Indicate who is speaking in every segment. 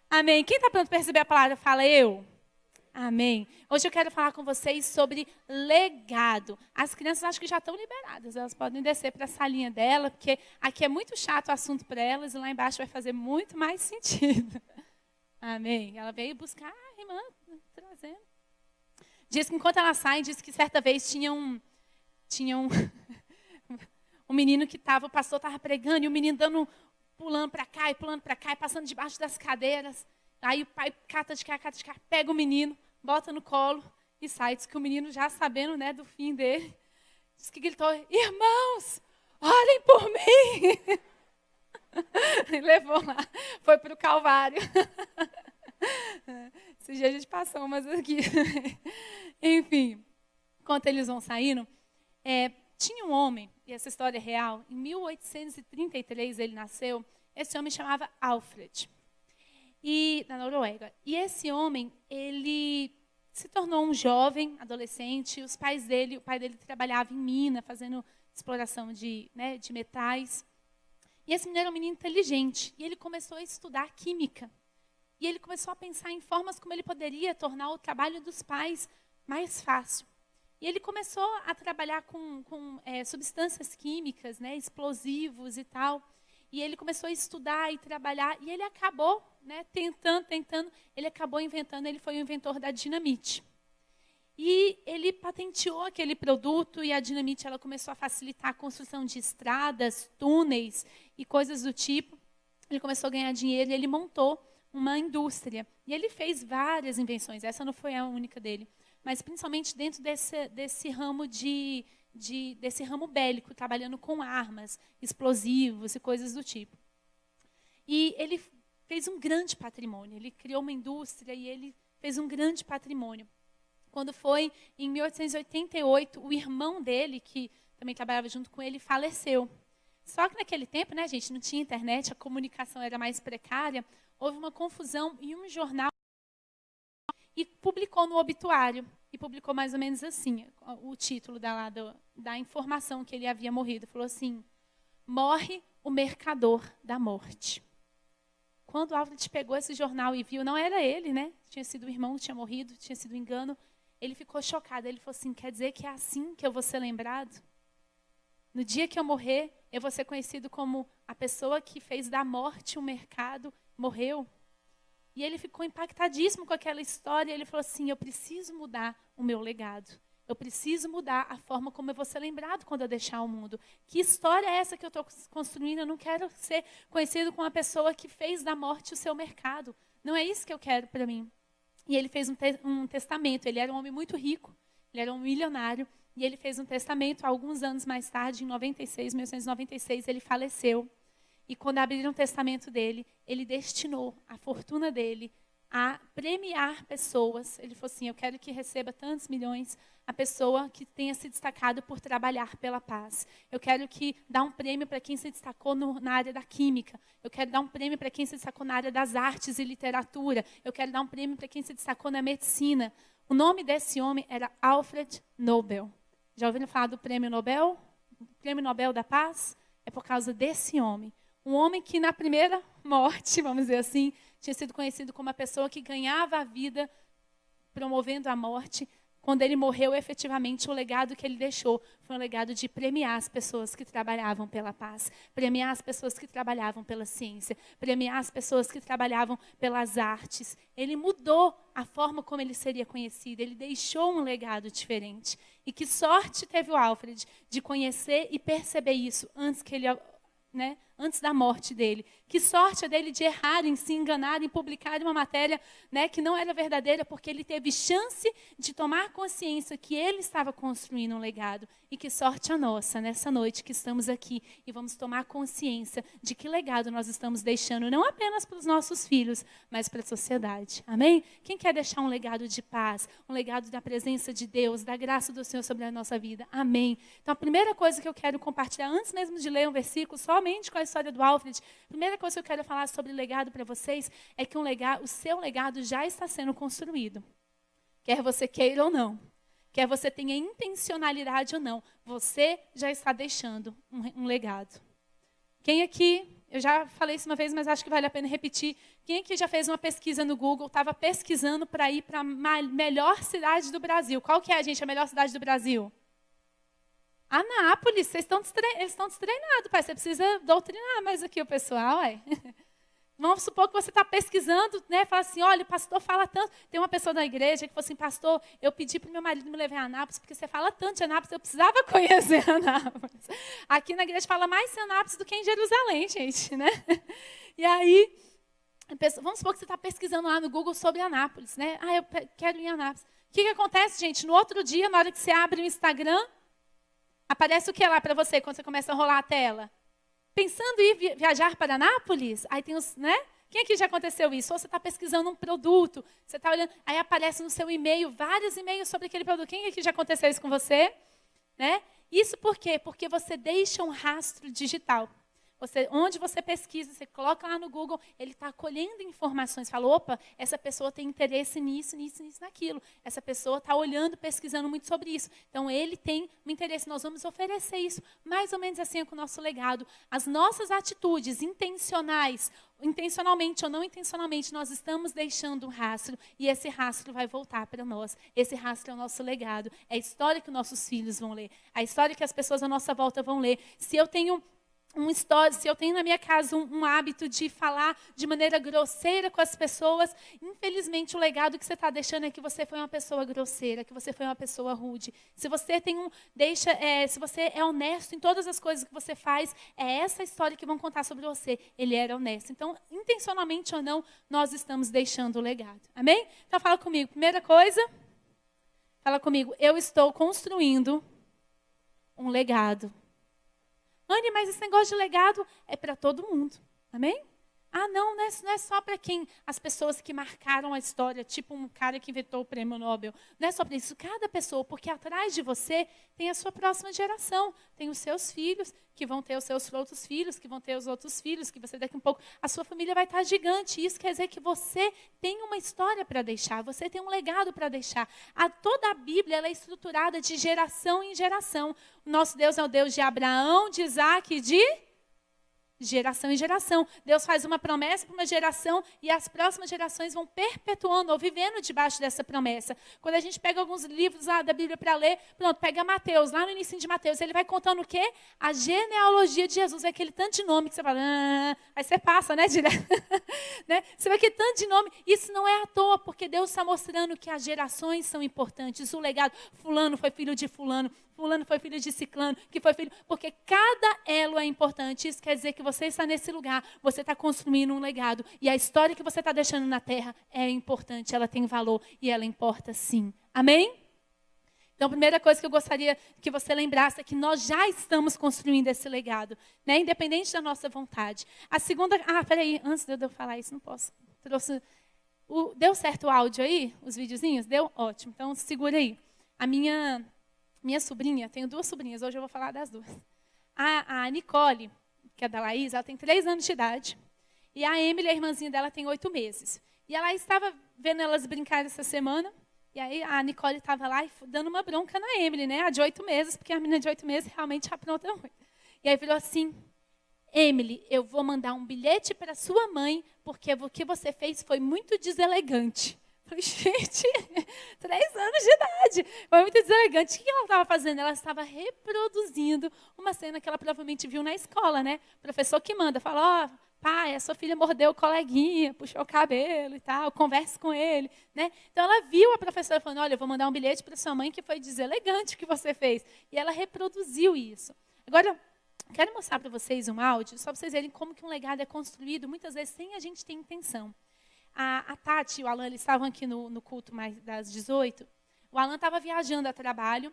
Speaker 1: Amém. Quem está pronto para receber a palavra, fala eu. Amém. Hoje eu quero falar com vocês sobre legado. As crianças acho que já estão liberadas. Elas podem descer para a salinha dela, porque aqui é muito chato o assunto para elas e lá embaixo vai fazer muito mais sentido. Amém. Ela veio buscar a irmã, trazendo. Diz que enquanto ela sai, diz que certa vez tinha um menino que o pastor estava pregando e o menino pulando para cá e passando debaixo das cadeiras. Aí o pai cata de cá, pega o menino, bota no colo e sai. Diz que o menino, já sabendo, né, do fim dele, diz que gritou: irmãos, orem por mim. E levou lá, foi para o Calvário. Esse dia a gente passou umas aqui. Enfim, enquanto eles vão saindo, tinha um homem, e essa história é real, em 1833 ele nasceu. Esse homem chamava Alfred, na Noruega. E esse homem, ele se tornou um jovem, adolescente. O pai dele trabalhava em mina, fazendo exploração de metais. E esse menino era um menino inteligente, e ele começou a estudar química. E ele começou a pensar em formas como ele poderia tornar o trabalho dos pais mais fácil. E ele começou a trabalhar com substâncias químicas, né, explosivos e tal. E ele começou a estudar e trabalhar. E ele acabou, tentando, ele acabou inventando, ele foi o inventor da dinamite. E ele patenteou aquele produto e a dinamite ela começou a facilitar a construção de estradas, túneis e coisas do tipo. Ele começou a ganhar dinheiro e ele montou uma indústria. E ele fez várias invenções, essa não foi a única dele. Mas principalmente dentro desse ramo desse ramo bélico, trabalhando com armas, explosivos e coisas do tipo. E ele fez um grande patrimônio, ele criou uma indústria e ele fez um grande patrimônio. Quando foi em 1888, o irmão dele, que também trabalhava junto com ele, faleceu. Só que naquele tempo, né, gente, não tinha internet, a comunicação era mais precária, houve uma confusão e um jornal e publicou no obituário. E publicou mais ou menos assim, o título da informação que ele havia morrido. Falou assim: morre o mercador da morte. Quando Alfred pegou esse jornal e viu, não era ele, né? Tinha sido o irmão que tinha morrido, tinha sido um engano. Ele ficou chocado. Ele falou assim: quer dizer que é assim que eu vou ser lembrado? No dia que eu morrer, eu vou ser conhecido como a pessoa que fez da morte um mercado, morreu. E ele ficou impactadíssimo com aquela história. Ele falou assim: eu preciso mudar o meu legado. Eu preciso mudar a forma como eu vou ser lembrado quando eu deixar o mundo. Que história é essa que eu estou construindo? Eu não quero ser conhecido como a pessoa que fez da morte o seu mercado. Não é isso que eu quero para mim. E ele fez um testamento. Ele era um homem muito rico. Ele era um milionário. E ele fez um testamento. Alguns anos mais tarde, em 1996, ele faleceu. E quando abriram o testamento dele, ele destinou a fortuna dele a premiar pessoas. Ele falou assim: eu quero que receba tantos milhões a pessoa que tenha se destacado por trabalhar pela paz. Eu quero que dá um prêmio para quem se destacou na área da química. Eu quero dar um prêmio para quem se destacou na área das artes e literatura. Eu quero dar um prêmio para quem se destacou na medicina. O nome desse homem era Alfred Nobel. Já ouviram falar do prêmio Nobel? O prêmio Nobel da Paz é por causa desse homem. Um homem que na primeira morte, vamos dizer assim, tinha sido conhecido como a pessoa que ganhava a vida promovendo a morte. Quando ele morreu, efetivamente, o legado que ele deixou foi um legado de premiar as pessoas que trabalhavam pela paz, premiar as pessoas que trabalhavam pela ciência, premiar as pessoas que trabalhavam pelas artes. Ele mudou a forma como ele seria conhecido, ele deixou um legado diferente. E que sorte teve o Alfred de conhecer e perceber isso antes da morte dele. Que sorte a dele de errar, em se enganar, em publicar uma matéria que não era verdadeira, porque ele teve chance de tomar consciência que ele estava construindo um legado. E que sorte a nossa, nessa noite que estamos aqui e vamos tomar consciência de que legado nós estamos deixando, não apenas para os nossos filhos, mas para a sociedade. Amém? Quem quer deixar um legado de paz, um legado da presença de Deus, da graça do Senhor sobre a nossa vida? Amém. Então, a primeira coisa que eu quero compartilhar, antes mesmo de ler um versículo, somente com a história do Alfred, a primeira coisa que eu quero falar sobre legado para vocês é que o seu legado já está sendo construído. Quer você queira ou não. quer você tenha intencionalidade ou não, você já está deixando um legado. Quem aqui, eu já falei isso uma vez, mas acho que vale a pena repetir, quem aqui já fez uma pesquisa no Google, estava pesquisando para ir para a melhor cidade do Brasil? Qual que é, gente, a melhor cidade do Brasil? Anápolis. Eles estão destreinados, pai. Você precisa doutrinar mais aqui o pessoal, ué. Vamos supor que você está pesquisando, né? Fala assim, olha, o pastor fala tanto. Tem uma pessoa da igreja que falou assim, pastor, eu pedi para o meu marido me levar a Anápolis, porque você fala tanto de Anápolis, eu precisava conhecer Anápolis. Aqui na igreja fala mais de Anápolis do que em Jerusalém, gente, né? E aí, vamos supor que você está pesquisando lá no Google sobre Anápolis, né? Ah, eu quero ir em Anápolis. O que acontece, gente? No outro dia, na hora que você abre o Instagram, aparece o que lá para você, quando você começa a rolar a tela? Pensando em ir viajar para Anápolis? Aí tem os, né? Quem aqui já aconteceu isso? Ou você está pesquisando um produto, você está olhando, aí aparece no seu e-mail, vários e-mails sobre aquele produto. Quem aqui já aconteceu isso com você? Né? Isso por quê? Porque você deixa um rastro digital. Onde você pesquisa, você coloca lá no Google, ele está colhendo informações. Fala, opa, essa pessoa tem interesse nisso, nisso, nisso, naquilo. Essa pessoa está olhando, pesquisando muito sobre isso. Então, ele tem um interesse. Nós vamos oferecer isso. Mais ou menos assim é com o nosso legado. As nossas atitudes intencionais, intencionalmente ou não intencionalmente, nós estamos deixando um rastro. E esse rastro vai voltar para nós. Esse rastro é o nosso legado. É a história que os nossos filhos vão ler. A história que as pessoas à nossa volta vão ler. Se eu tenho na minha casa um hábito de falar de maneira grosseira com as pessoas, infelizmente o legado que você está deixando é que você foi uma pessoa grosseira, que você foi uma pessoa rude. Se você se você é honesto em todas as coisas que você faz, é essa história que vão contar sobre você. Ele era honesto. Então, intencionalmente ou não, nós estamos deixando o legado. Amém? Então fala comigo. Primeira coisa, fala comigo. Eu estou construindo um legado. Anne, mas esse negócio de legado é para todo mundo. Amém? Ah, não é só para quem, as pessoas que marcaram a história, tipo um cara que inventou o prêmio Nobel. Não é só para isso. Cada pessoa, porque atrás de você tem a sua próxima geração. Tem os seus filhos, que vão ter os seus outros filhos, que vão ter os outros filhos, que você daqui a um pouco, a sua família vai estar gigante. Isso quer dizer que você tem uma história para deixar, você tem um legado para deixar. Toda a Bíblia ela é estruturada de geração em geração. O nosso Deus é o Deus de Abraão, de Isaac e de geração em geração. Deus faz uma promessa para uma geração e as próximas gerações vão perpetuando ou vivendo debaixo dessa promessa. Quando a gente pega alguns livros lá da Bíblia para ler, pronto, pega Mateus, lá no início de Mateus, ele vai contando o quê? A genealogia de Jesus, é aquele tanto de nome que você fala, aí você passa, né, direto? Né? Você vê aquele tanto de nome, isso não é à toa, porque Deus está mostrando que as gerações são importantes, o legado, fulano foi filho de fulano foi filho de ciclano, que foi filho... Porque cada elo é importante. Isso quer dizer que você está nesse lugar, você está construindo um legado. E a história que você está deixando na terra é importante, ela tem valor e ela importa sim. Amém? Então, a primeira coisa que eu gostaria que você lembrasse é que nós já estamos construindo esse legado, né? Independente da nossa vontade. A segunda... peraí, antes de eu falar isso, não posso. Deu certo o áudio aí? Os videozinhos? Deu? Ótimo. Então, segura aí. A minha sobrinha, tenho 2 sobrinhas, hoje eu vou falar das 2. A Nicole, que é da Laís, ela tem 3 anos de idade. E a Emily, a irmãzinha dela, tem 8 meses. E a Laís estava vendo elas brincar essa semana. E aí a Nicole estava lá dando uma bronca na Emily, né? A de 8 meses, porque a menina de 8 meses realmente apronta muito. E aí virou assim, Emily, eu vou mandar um bilhete para sua mãe, porque o que você fez foi muito deselegante. Falei, gente, 3 anos de idade, foi muito deselegante. O que ela estava fazendo? Ela estava reproduzindo uma cena que ela provavelmente viu na escola, né? O professor que manda, fala, pai, a sua filha mordeu o coleguinha, puxou o cabelo e tal, converse com ele, né? Então ela viu a professora falando, olha, eu vou mandar um bilhete para sua mãe que foi deselegante o que você fez. E ela reproduziu isso. Agora, quero mostrar para vocês um áudio, só para vocês verem como que um legado é construído, muitas vezes sem a gente ter intenção. A Tati e o Alan, eles estavam aqui no culto mais das 18. O Alan estava viajando a trabalho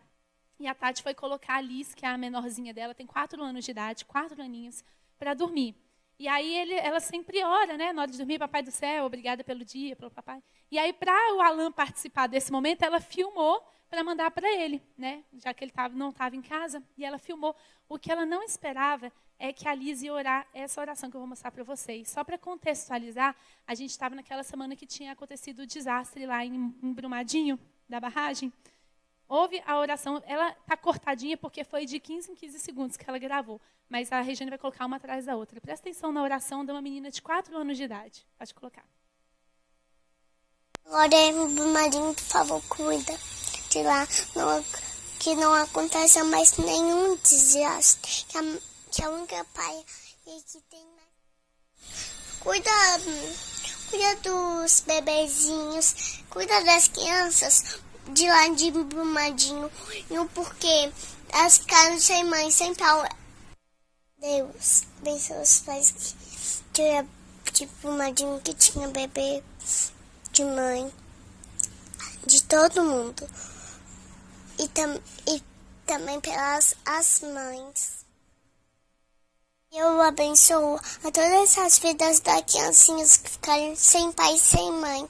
Speaker 1: e a Tati foi colocar a Liz, que é a menorzinha dela, tem 4 anos de idade, 4 aninhos, para dormir. E aí ela sempre ora, né? Na hora de dormir, papai do céu, obrigada pelo dia, pelo papai. E aí, para o Alan participar desse momento, ela filmou para mandar para ele, né? Já que ele não estava em casa, e ela filmou. O que ela não esperava é que a Liz ia orar essa oração que eu vou mostrar para vocês. Só para contextualizar, a gente estava naquela semana que tinha acontecido o desastre lá em Brumadinho, da barragem. ouve a oração, ela está cortadinha porque foi de 15 em 15 segundos que ela gravou. Mas a Regiane vai colocar uma atrás da outra. Presta atenção na oração de uma menina de 4 anos de idade. Pode colocar.
Speaker 2: Lorena Marinho, por favor, cuida de lá. Que não aconteça mais nenhum desastre. Que a única pai que tem mais. Cuida dos bebezinhos, cuida das crianças de lá de Brumadinho. Porque elas ficaram sem mãe, sem pai. Deus, abençoe os pais de Brumadinho que tinha bebê, de mãe, de todo mundo. E também pelas as mães. Eu abençoo a todas as vidas das criancinhas que ficaram sem pai e sem mãe.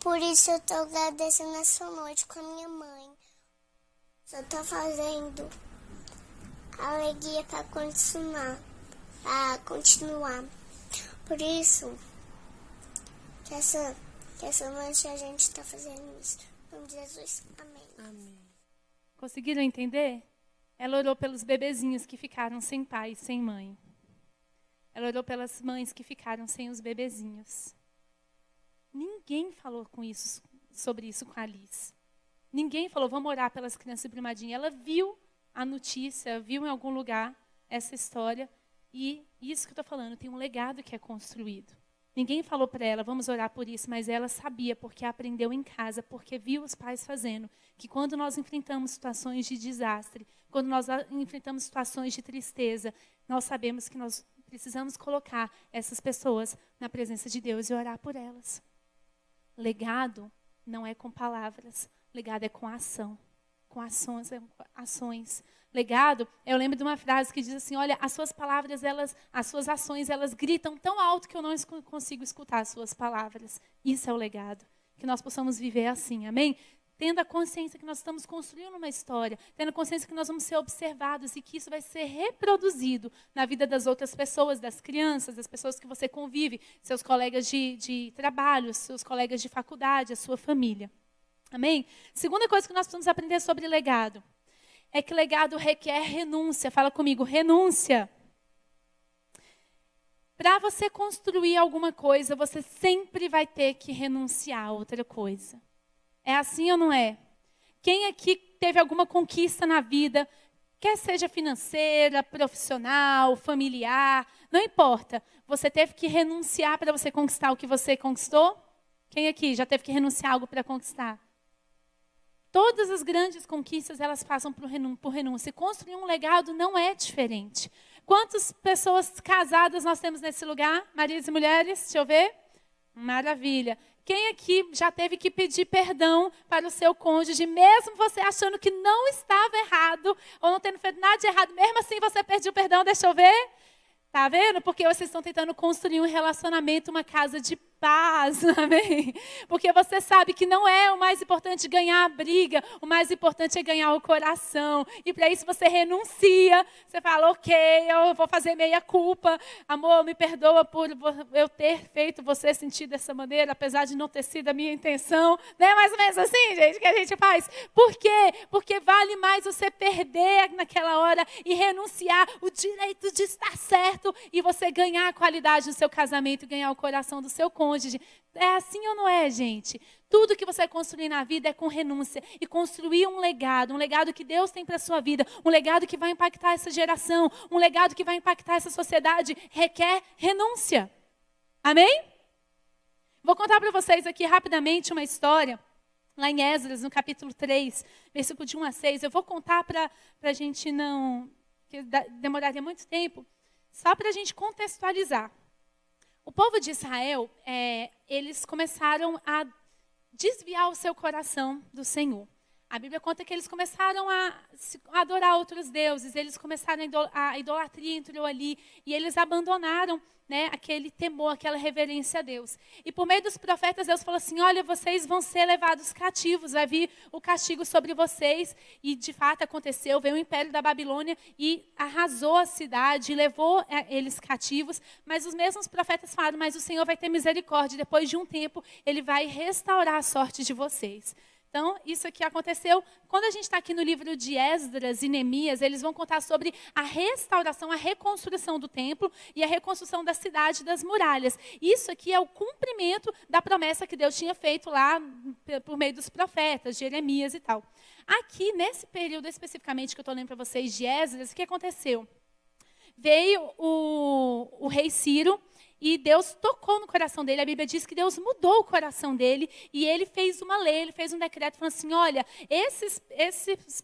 Speaker 2: Por isso eu estou agradecendo essa noite com a minha mãe. Só estou fazendo alegria para continuar. Por isso, que essa noite a gente está fazendo isso. Em nome de Jesus. Amém.
Speaker 1: Amém. Conseguiram entender? Ela orou pelos bebezinhos que ficaram sem pai e sem mãe. Ela orou pelas mães que ficaram sem os bebezinhos. Ninguém falou sobre isso com a Alice. Ninguém falou, vamos orar pelas crianças de Brumadinho. Ela viu a notícia, viu em algum lugar essa história. E isso que eu estou falando, tem um legado que é construído. Ninguém falou para ela, vamos orar por isso, mas ela sabia, porque aprendeu em casa, porque viu os pais fazendo, que quando nós enfrentamos situações de desastre, quando nós enfrentamos situações de tristeza, nós sabemos que nós precisamos colocar essas pessoas na presença de Deus e orar por elas. Legado não é com palavras, legado é com ação, com ações. Legado, eu lembro de uma frase que diz assim, olha, as suas palavras, as suas ações, elas gritam tão alto que eu não consigo escutar as suas palavras. Isso é o legado, que nós possamos viver assim, amém? Tendo a consciência que nós estamos construindo uma história, tendo a consciência que nós vamos ser observados e que isso vai ser reproduzido na vida das outras pessoas, das crianças, das pessoas que você convive, seus colegas de trabalho, seus colegas de faculdade, a sua família. Amém? Segunda coisa que nós precisamos aprender sobre legado é que legado requer renúncia. Fala comigo, renúncia. Para você construir alguma coisa, você sempre vai ter que renunciar a outra coisa. É assim ou não é? Quem aqui teve alguma conquista na vida, quer seja financeira, profissional, familiar, não importa. Você teve que renunciar para você conquistar o que você conquistou? Quem aqui já teve que renunciar a algo para conquistar? Todas as grandes conquistas, elas passam por renúncia. E construir um legado não é diferente. Quantas pessoas casadas nós temos nesse lugar? Maridos e mulheres? Deixa eu ver. Maravilha. Quem aqui já teve que pedir perdão para o seu cônjuge, mesmo você achando que não estava errado, ou não tendo feito nada de errado, mesmo assim você pediu perdão? Deixa eu ver. Tá vendo? Porque vocês estão tentando construir um relacionamento, uma casa de paz, amém? Porque você sabe que não é o mais importante ganhar a briga, o mais importante é ganhar o coração. E para isso você renuncia, você fala, ok, eu vou fazer meia culpa, amor, me perdoa por eu ter feito você sentir dessa maneira, apesar de não ter sido a minha intenção. Não é mais ou menos assim, gente, que a gente faz? Por quê? Porque vale mais você perder naquela hora e renunciar o direito de estar certo e você ganhar a qualidade do seu casamento e ganhar o coração do seu cônjuge. É assim ou não é, gente? Tudo que você construir na vida é com renúncia. E construir um legado que Deus tem para a sua vida, um legado que vai impactar essa geração, um legado que vai impactar essa sociedade, requer renúncia. Amém? Vou contar para vocês aqui rapidamente uma história, lá em Esdras, no capítulo 3, versículo de 1 a 6. Eu vou contar para a gente não... que demoraria muito tempo, só para a gente contextualizar. O povo de Israel, eles começaram a desviar o seu coração do Senhor. A Bíblia conta que eles começaram a adorar outros deuses, eles começaram a idolatria entrou ali, e eles abandonaram, né, aquele temor, aquela reverência a Deus. E por meio dos profetas, Deus falou assim, olha, vocês vão ser levados cativos, vai vir o castigo sobre vocês. E de fato aconteceu, veio o império da Babilônia e arrasou a cidade, levou eles cativos. Mas os mesmos profetas falaram, mas o Senhor vai ter misericórdia, depois de um tempo, Ele vai restaurar a sorte de vocês. Então, isso aqui aconteceu. Quando a gente está aqui no livro de Esdras e Neemias, eles vão contar sobre a restauração, a reconstrução do templo e a reconstrução da cidade, das muralhas. Isso aqui é o cumprimento da promessa que Deus tinha feito lá por meio dos profetas, Jeremias e tal. Aqui, nesse período especificamente que eu estou lendo para vocês de Esdras, o que aconteceu? Veio o rei Ciro, e Deus tocou no coração dele. A Bíblia diz que Deus mudou o coração dele e ele fez uma lei, ele fez um decreto falando assim, olha, esses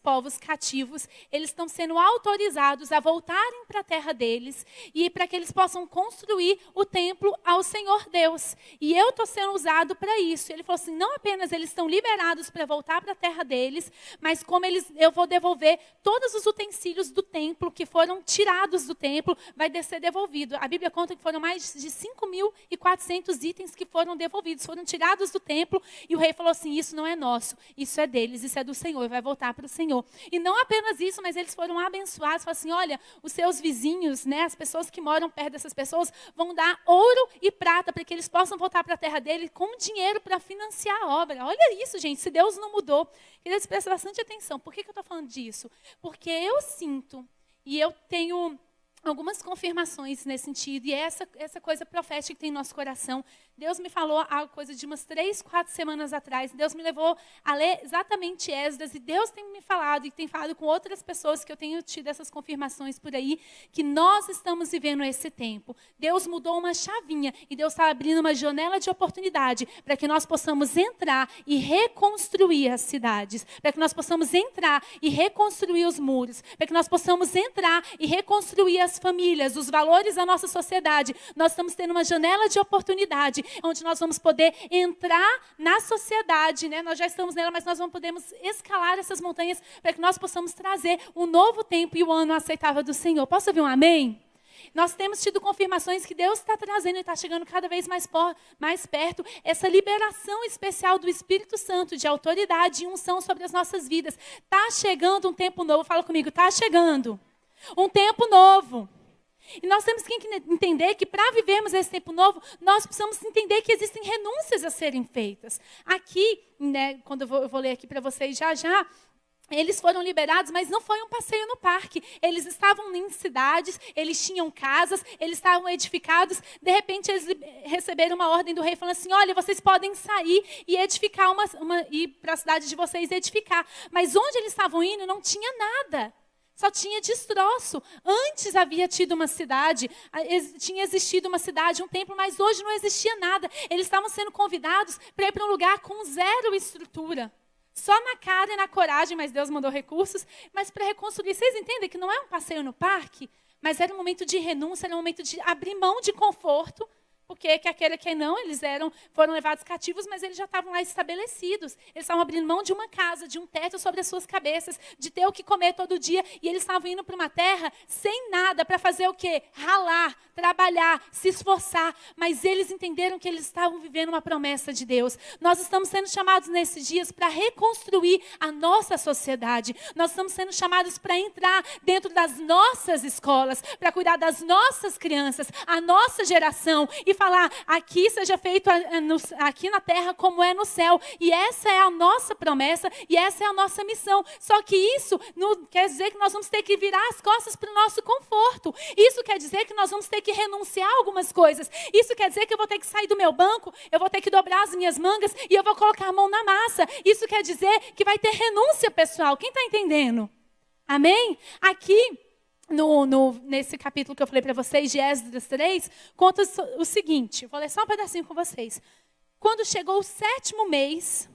Speaker 1: povos cativos, eles estão sendo autorizados a voltarem para a terra deles e para que eles possam construir o templo ao Senhor Deus. E eu estou sendo usado para isso. Ele falou assim, não apenas eles estão liberados para voltar para a terra deles, mas como eu vou devolver todos os utensílios do templo que foram tirados do templo, vai ser devolvido. A Bíblia conta que foram mais de 5.400 itens que foram devolvidos, foram tirados do templo, e o rei falou assim, isso não é nosso, isso é deles, isso é do Senhor, vai voltar para o Senhor. E não apenas isso, mas eles foram abençoados, falaram assim, olha, os seus vizinhos, né, as pessoas que moram perto dessas pessoas, vão dar ouro e prata, para que eles possam voltar para a terra dele com dinheiro para financiar a obra. Olha isso, gente, se Deus não mudou. Queria prestar bastante atenção. Por que eu estou falando disso? Porque eu sinto, e eu tenho algumas confirmações nesse sentido, e é essa coisa profética que tem no nosso coração. Deus me falou há coisa de umas 3, 4 semanas atrás, Deus me levou a ler exatamente Esdras, e Deus tem me falado, e tem falado com outras pessoas que eu tenho tido essas confirmações por aí, que nós estamos vivendo esse tempo. Deus mudou uma chavinha, e Deus está abrindo uma janela de oportunidade, para que nós possamos entrar e reconstruir as cidades, para que nós possamos entrar e reconstruir os muros, para que nós possamos entrar e reconstruir as famílias, os valores da nossa sociedade. Nós estamos tendo uma janela de oportunidade, onde nós vamos poder entrar na sociedade, né? Nós já estamos nela, mas nós podemos escalar essas montanhas para que nós possamos trazer o novo tempo e o ano aceitável do Senhor. Posso ouvir um amém? Nós temos tido confirmações que Deus está trazendo e está chegando cada vez mais perto, essa liberação especial do Espírito Santo, de autoridade e unção sobre as nossas vidas. Está chegando um tempo novo, fala comigo, está chegando um tempo novo. E nós temos que entender que para vivermos esse tempo novo, nós precisamos entender que existem renúncias a serem feitas. Aqui, né, quando eu vou ler aqui para vocês já, eles foram liberados, mas não foi um passeio no parque. Eles estavam em cidades, eles tinham casas, eles estavam edificados. De repente, eles receberam uma ordem do rei falando assim, olha, vocês podem sair e edificar ir para a cidade de vocês edificar. Mas onde eles estavam indo não tinha nada. Só tinha destroço. Antes havia tido uma cidade, tinha existido uma cidade, um templo, mas hoje não existia nada. Eles estavam sendo convidados para ir para um lugar com zero estrutura. Só na cara e na coragem, mas Deus mandou recursos, mas para reconstruir. Vocês entendem que não é um passeio no parque, mas era um momento de renúncia, era um momento de abrir mão de conforto, porque quer queira, quer não, eles foram levados cativos, mas eles já estavam lá estabelecidos. Eles estavam abrindo mão de uma casa, de um teto sobre as suas cabeças, de ter o que comer todo dia. E eles estavam indo para uma terra sem nada, para fazer o quê? Ralar, trabalhar, se esforçar. Mas eles entenderam que eles estavam vivendo uma promessa de Deus. Nós estamos sendo chamados nesses dias para reconstruir a nossa sociedade. Nós estamos sendo chamados para entrar dentro das nossas escolas, para cuidar das nossas crianças, a nossa geração, e falar, aqui seja feito aqui na terra como é no céu. E essa é a nossa promessa e essa é a nossa missão. Só que isso não quer dizer que nós vamos ter que virar as costas para o nosso conforto. Isso quer dizer que nós vamos ter que renunciar a algumas coisas. Isso quer dizer que eu vou ter que sair do meu banco, eu vou ter que dobrar as minhas mangas e eu vou colocar a mão na massa. Isso quer dizer que vai ter renúncia, pessoal. Quem está entendendo? Amém? Aqui, nesse capítulo que eu falei para vocês, de Esdras 3, conta o seguinte, vou ler só um pedacinho com vocês. Quando chegou o 7º mês,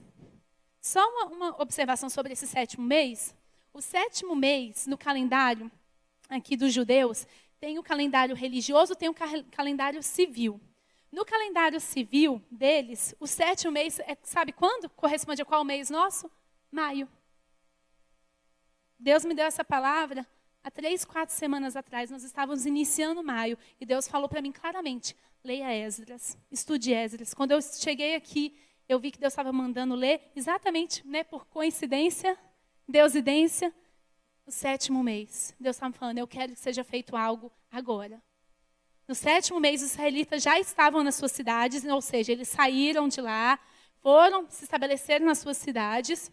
Speaker 1: só uma observação sobre esse 7º mês, o 7º mês no calendário aqui dos judeus, tem o calendário religioso, tem o calendário civil. No calendário civil deles, o 7º mês, sabe quando? Corresponde a qual mês nosso? Maio. Deus me deu essa palavra há 3, 4 semanas atrás. Nós estávamos iniciando maio e Deus falou para mim claramente, leia Esdras, estude Esdras. Quando eu cheguei aqui, eu vi que Deus estava mandando ler exatamente, né, por coincidência, deusidência, o 7º mês. Deus estava falando, eu quero que seja feito algo agora. No 7º mês, os israelitas já estavam nas suas cidades, ou seja, eles saíram de lá, foram, se estabeleceram nas suas cidades,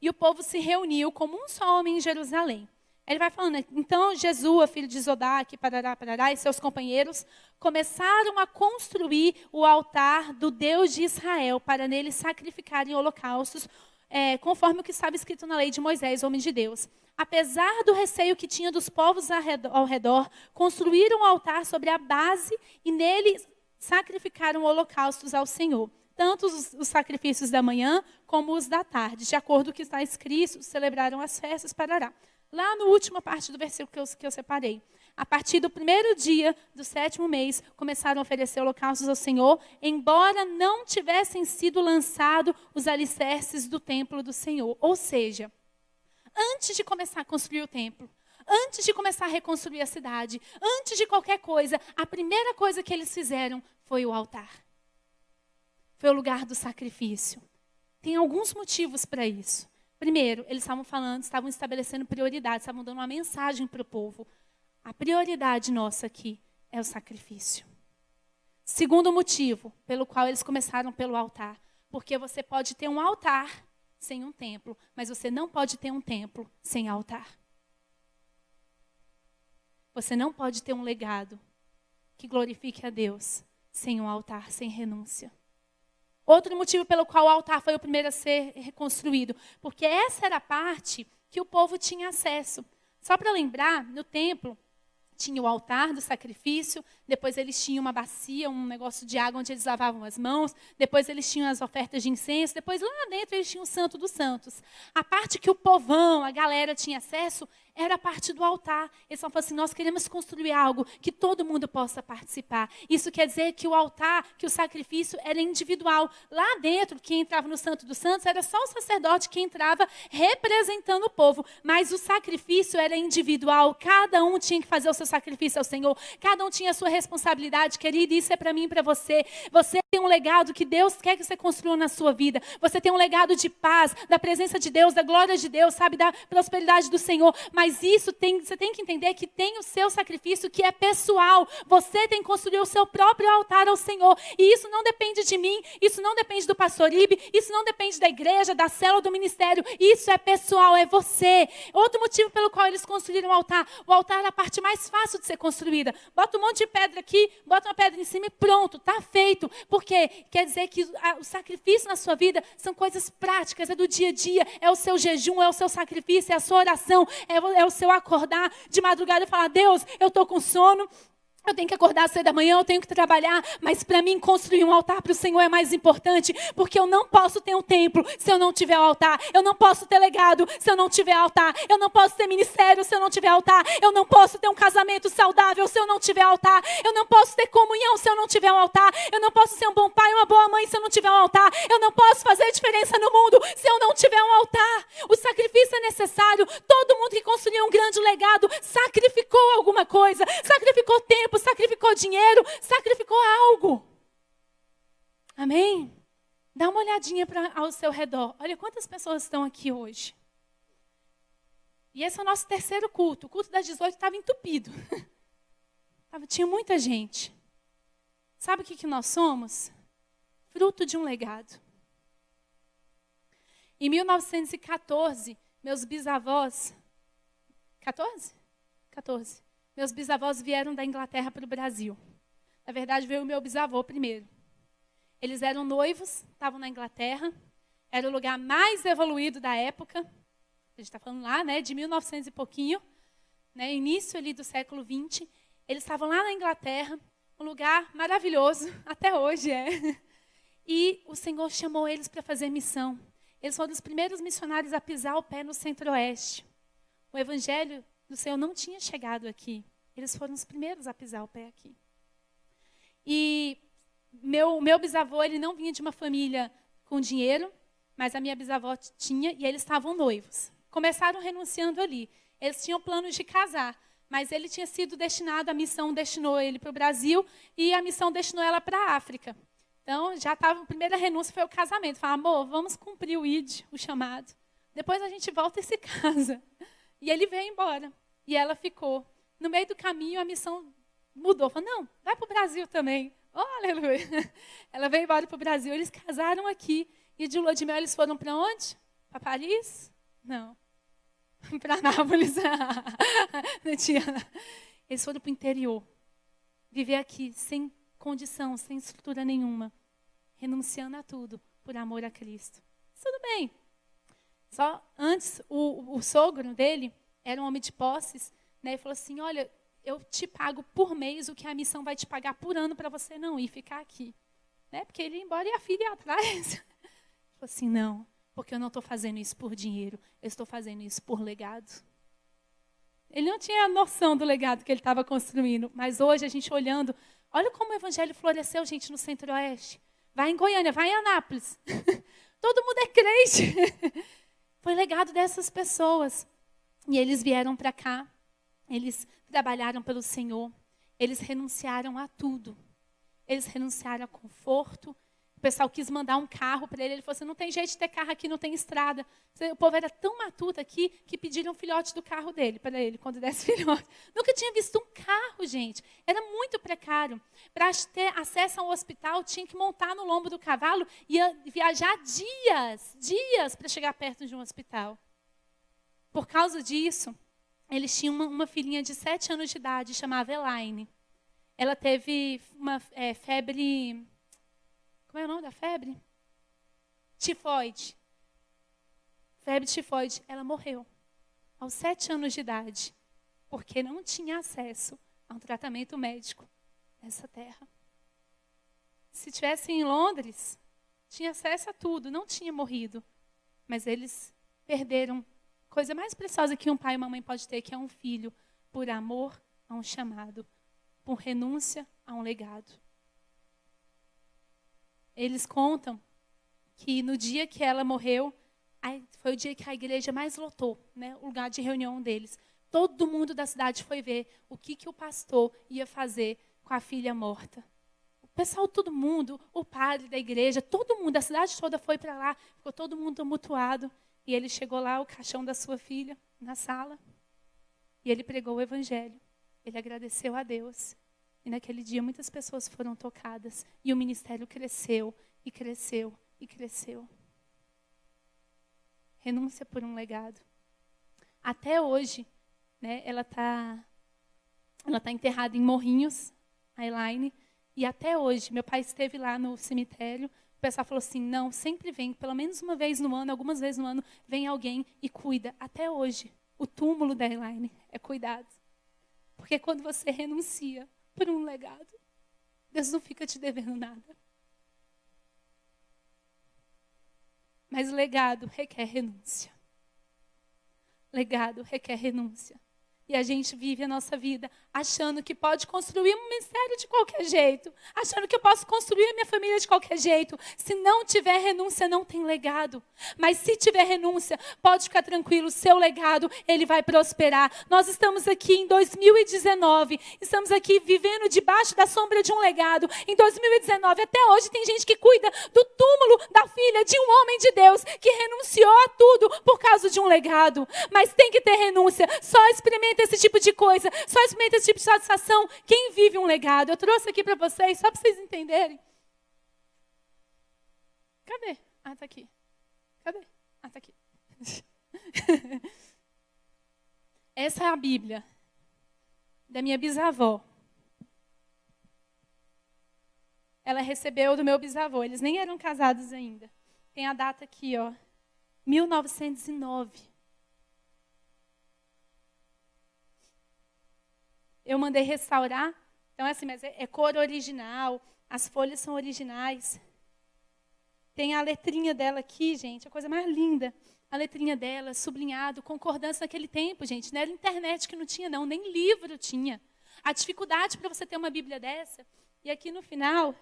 Speaker 1: e o povo se reuniu como um só homem em Jerusalém. Ele vai falando, então Jesua, filho de Zodaque, parará, e seus companheiros começaram a construir o altar do Deus de Israel para nele sacrificarem holocaustos, conforme o que estava escrito na lei de Moisés, homem de Deus. Apesar do receio que tinha dos povos ao redor, construíram um altar sobre a base e nele sacrificaram holocaustos ao Senhor. Tanto os sacrifícios da manhã como os da tarde. De acordo com o que está escrito, celebraram as festas, parará. Lá na última parte do versículo que eu separei. A partir do primeiro dia do 7º mês, começaram a oferecer holocaustos ao Senhor, embora não tivessem sido lançados os alicerces do templo do Senhor. Ou seja, antes de começar a construir o templo, antes de começar a reconstruir a cidade, antes de qualquer coisa, a primeira coisa que eles fizeram foi o altar. Foi o lugar do sacrifício. Tem alguns motivos para isso. Primeiro, eles estavam estabelecendo prioridades, estavam dando uma mensagem para o povo. A prioridade nossa aqui é o sacrifício. Segundo motivo, pelo qual eles começaram pelo altar. Porque você pode ter um altar sem um templo, mas você não pode ter um templo sem altar. Você não pode ter um legado que glorifique a Deus sem um altar, sem renúncia. Outro motivo pelo qual o altar foi o primeiro a ser reconstruído, porque essa era a parte que o povo tinha acesso. Só para lembrar, no templo tinha o altar do sacrifício, depois eles tinham uma bacia, um negócio de água onde eles lavavam as mãos, depois eles tinham as ofertas de incenso, depois lá dentro eles tinham o Santo dos Santos. A parte que o povão, a galera tinha acesso, era a parte do altar. Eles falavam assim, nós queremos construir algo que todo mundo possa participar. Isso quer dizer que o altar, que o sacrifício era individual. Lá dentro, quem entrava no Santo dos Santos, era só o sacerdote que entrava representando o povo. Mas o sacrifício era individual. Cada um tinha que fazer o seu sacrifício ao Senhor. Cada um tinha a sua responsabilidade, querido. Isso é para mim e para você. Você tem um legado que Deus quer que você construa na sua vida. Você tem um legado de paz, da presença de Deus, da glória de Deus, sabe, da prosperidade do Senhor. Mas isso você tem que entender que tem o seu sacrifício que é pessoal. Você tem que construir o seu próprio altar ao Senhor. E isso não depende de mim, isso não depende do pastor Ibe, isso não depende da igreja, da célula, do ministério. Isso é pessoal, é você. Outro motivo pelo qual eles construíram o altar é a parte mais fácil de ser construída. Bota um monte de pedra aqui, bota uma pedra em cima e pronto, está feito. Porque quer dizer que o sacrifício na sua vida são coisas práticas, é do dia a dia, é o seu jejum, é o seu sacrifício, é a sua oração, é o seu acordar de madrugada e falar, Deus, eu estou com sono, eu tenho que acordar cedo da manhã, eu tenho que trabalhar, mas para mim construir um altar para o Senhor é mais importante, porque eu não posso ter um templo se eu não tiver o altar, eu não posso ter legado se eu não tiver altar, eu não posso ter ministério se eu não tiver altar, eu não posso ter um casamento saudável se eu não tiver altar, eu não posso ter comunhão se eu não tiver um altar, eu não posso ser um bom pai, uma boa mãe se eu não tiver um altar, eu não posso fazer diferença no mundo se eu não tiver um altar. O sacrifício é necessário. Todo mundo que construiu um grande legado sacrificou alguma coisa, sacrificou tempo, sacrificou dinheiro, sacrificou algo. Amém? Dá uma olhadinha ao seu redor. Olha quantas pessoas estão aqui hoje. E esse é o nosso terceiro culto. O culto das 18 estava entupido. Tinha muita gente. Sabe o que nós somos? Fruto de um legado. Em 1914, meus bisavós... 14? Meus bisavós vieram da Inglaterra para o Brasil. Na verdade, veio o meu bisavô primeiro. Eles eram noivos, estavam na Inglaterra. Era o lugar mais evoluído da época. A gente está falando lá, né, de 1900 e pouquinho. Né, início ali do século 20. Eles estavam lá na Inglaterra, um lugar maravilhoso, até hoje é. E o Senhor chamou eles para fazer missão. Eles foram os primeiros missionários a pisar o pé no Centro-Oeste. O Evangelho do Senhor não tinha chegado aqui. Eles foram os primeiros a pisar o pé aqui. E meu bisavô, ele não vinha de uma família com dinheiro, mas a minha bisavó tinha, e eles estavam noivos. Começaram renunciando ali. Eles tinham planos de casar, mas ele tinha sido destinado, a missão destinou ele para o Brasil, e a missão destinou ela para a África. Então, já estava, a primeira renúncia foi o casamento. Falaram, amor, vamos cumprir o ID, o chamado. Depois a gente volta e se casa. E ele veio embora. E ela ficou. No meio do caminho, a missão mudou. Falou, não, vai para o Brasil também. Oh, aleluia. Ela veio embora para o Brasil, eles casaram aqui. E de lua de mel eles foram para onde? Para Paris? Não. Para Nápoles. Não tinha. Eles foram para o interior. Viver aqui sem condição, sem estrutura nenhuma. Renunciando a tudo por amor a Cristo. Tudo bem. Só antes, o sogro dele era um homem de posses, né? E falou assim, olha, eu te pago por mês o que a missão vai te pagar por ano para você não ir ficar aqui. Né? Porque ele ia embora e a filha ia atrás. Ele falou assim, não, porque eu não estou fazendo isso por dinheiro, eu estou fazendo isso por legado. Ele não tinha a noção do legado que ele estava construindo, mas hoje a gente olhando, olha como o evangelho floresceu, gente, no Centro-Oeste. Vai em Goiânia, vai em Anápolis. Todo mundo é crente. Foi legado dessas pessoas. E eles vieram para cá, eles trabalharam pelo Senhor, eles renunciaram a tudo. Eles renunciaram a conforto. O pessoal quis mandar um carro para ele. Ele falou assim, não tem jeito de ter carro aqui, não tem estrada. O povo era tão matuto aqui que pediram um filhote do carro dele para ele, quando desse filhote. Nunca tinha visto um carro, gente. Era muito precário. Para ter acesso ao hospital, tinha que montar no lombo do cavalo e ia viajar dias para chegar perto de um hospital. Por causa disso, eles tinham uma filhinha de 7 anos de idade, chamava Elaine. Ela teve uma febre... Como é o nome da febre? Tifoide. Febre tifoide. Ela morreu aos 7 anos de idade, porque não tinha acesso a um tratamento médico nessa terra. Se tivesse em Londres, tinha acesso a tudo, não tinha morrido. Mas eles perderam a coisa mais preciosa que um pai e uma mãe pode ter, que é um filho, por amor a um chamado, por renúncia a um legado. Eles contam que no dia que ela morreu, foi o dia que a igreja mais lotou, né, o lugar de reunião deles. Todo mundo da cidade foi ver o que o pastor ia fazer com a filha morta. O pessoal, todo mundo, o padre da igreja, todo mundo, a cidade toda foi para lá, ficou todo mundo tumultuado. E ele chegou lá, o caixão da sua filha, na sala, e ele pregou o evangelho. Ele agradeceu a Deus. E naquele dia muitas pessoas foram tocadas. E o ministério cresceu, e cresceu, e cresceu. Renúncia por um legado. Até hoje, né, ela tá enterrada em Morrinhos, a Elaine. E até hoje, meu pai esteve lá no cemitério. O pessoal falou assim, não, sempre vem, pelo menos uma vez no ano, algumas vezes no ano, vem alguém e cuida. Até hoje, o túmulo da Elaine é cuidado. Porque quando você renuncia por um legado, Deus não fica te devendo nada. Mas legado requer renúncia. Legado requer renúncia. E a gente vive a nossa vida achando que pode construir um ministério de qualquer jeito. Achando que eu posso construir a minha família de qualquer jeito. Se não tiver renúncia, não tem legado. Mas se tiver renúncia, pode ficar tranquilo, o seu legado, ele vai prosperar. Nós estamos aqui em 2019. Estamos aqui vivendo debaixo da sombra de um legado. Em 2019, até hoje, tem gente que cuida do túmulo da filha de um homem de Deus que renunciou a tudo por causa de um legado. Mas tem que ter renúncia. Só experimenta esse tipo de coisa, só experimenta esse tipo de satisfação quem vive um legado. Eu trouxe aqui para vocês, só para vocês entenderem. Cadê? Ah, tá aqui. Cadê? Ah, tá aqui. Essa é a Bíblia da minha bisavó. Ela recebeu do meu bisavô, eles nem eram casados ainda. Tem a data aqui, ó, 1909. Eu mandei restaurar, então assim, mas é cor original, as folhas são originais. Tem a letrinha dela aqui, gente, a coisa mais linda. A letrinha dela, sublinhado, concordância naquele tempo, gente. Não era internet que não tinha, não, nem livro tinha. A dificuldade para você ter uma Bíblia dessa. E aqui no final...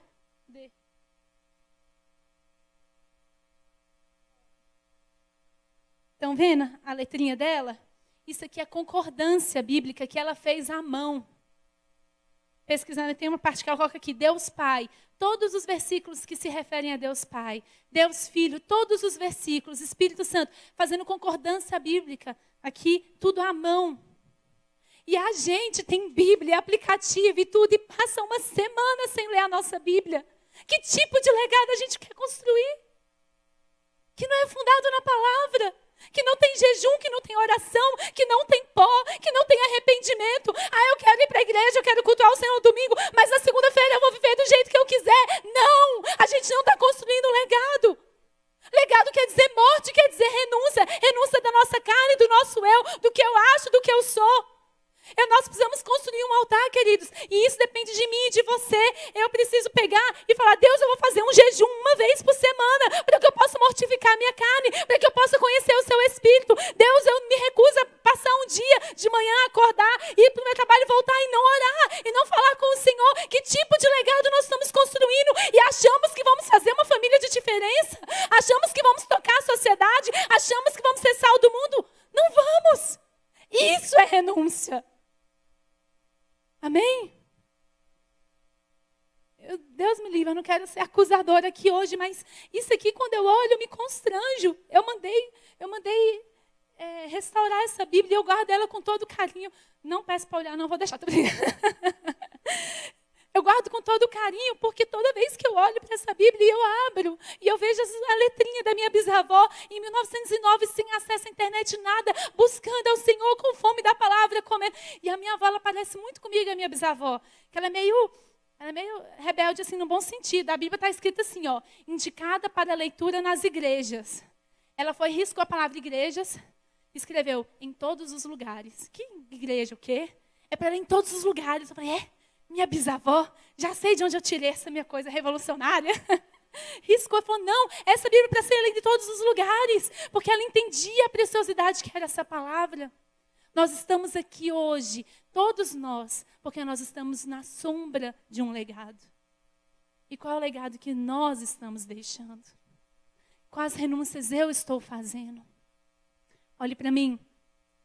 Speaker 1: Estão vendo a letrinha dela? Isso aqui é a concordância bíblica que ela fez à mão. Pesquisando, tem uma parte que ela coloca aqui, Deus Pai. Todos os versículos que se referem a Deus Pai. Deus Filho, todos os versículos. Espírito Santo, fazendo concordância bíblica. Aqui, tudo à mão. E a gente tem Bíblia, aplicativo e tudo, e passa uma semana sem ler a nossa Bíblia. Que tipo de legado a gente quer construir? Que não é fundado na palavra, que não tem jejum, que não tem oração, que não tem pó, que não tem arrependimento. Eu quero ir para a igreja, eu quero cultuar o Senhor no domingo, mas na segunda-feira eu vou viver do jeito que eu quiser. Não, a gente não está construindo um legado. Legado quer dizer morte, quer dizer renúncia. Renúncia da nossa carne, do nosso eu, do que eu acho, do que eu sou. Nós precisamos construir um altar, queridos. E isso depende de mim e de você. Eu preciso pegar e falar: Deus, eu vou fazer um jejum uma vez por semana, para que eu possa mortificar a minha carne, para que eu possa conhecer o seu Espírito. Deus, eu me recuso a passar um dia de manhã, acordar, ir para o meu trabalho e voltar e não orar, e não falar com o Senhor. Que tipo de legado nós estamos construindo? E achamos que vamos fazer uma família de diferença? Achamos que vamos tocar a sociedade? Achamos que vamos ser sal do mundo? Não vamos! Isso é renúncia. Amém? Deus me livre, eu não quero ser acusadora aqui hoje, mas isso aqui, quando eu olho, eu me constranjo. Eu mandei restaurar essa Bíblia e eu guardo ela com todo carinho. Não peço para olhar, não vou deixar. Eu guardo com todo carinho, porque toda vez que eu olho para essa Bíblia, eu abro e eu vejo a letrinha da minha bisavó em 1909, sem acesso à internet, nada, buscando ao Senhor com fome da palavra, comendo. E a minha avó, ela parece muito comigo, a minha bisavó, que ela é meio rebelde, assim, no bom sentido. A Bíblia está escrita assim, ó, indicada para leitura nas igrejas. Ela riscou a palavra igrejas, escreveu em todos os lugares. Que igreja, o quê? É para ler em todos os lugares. Eu falei, minha bisavó, já sei de onde eu tirei essa minha coisa revolucionária. Riscou e falou, não, essa Bíblia é para ser lida em todos os lugares, porque ela entendia a preciosidade que era essa palavra. Nós estamos aqui hoje, todos nós, porque nós estamos na sombra de um legado. E qual é o legado que nós estamos deixando? Quais renúncias eu estou fazendo? Olhe para mim,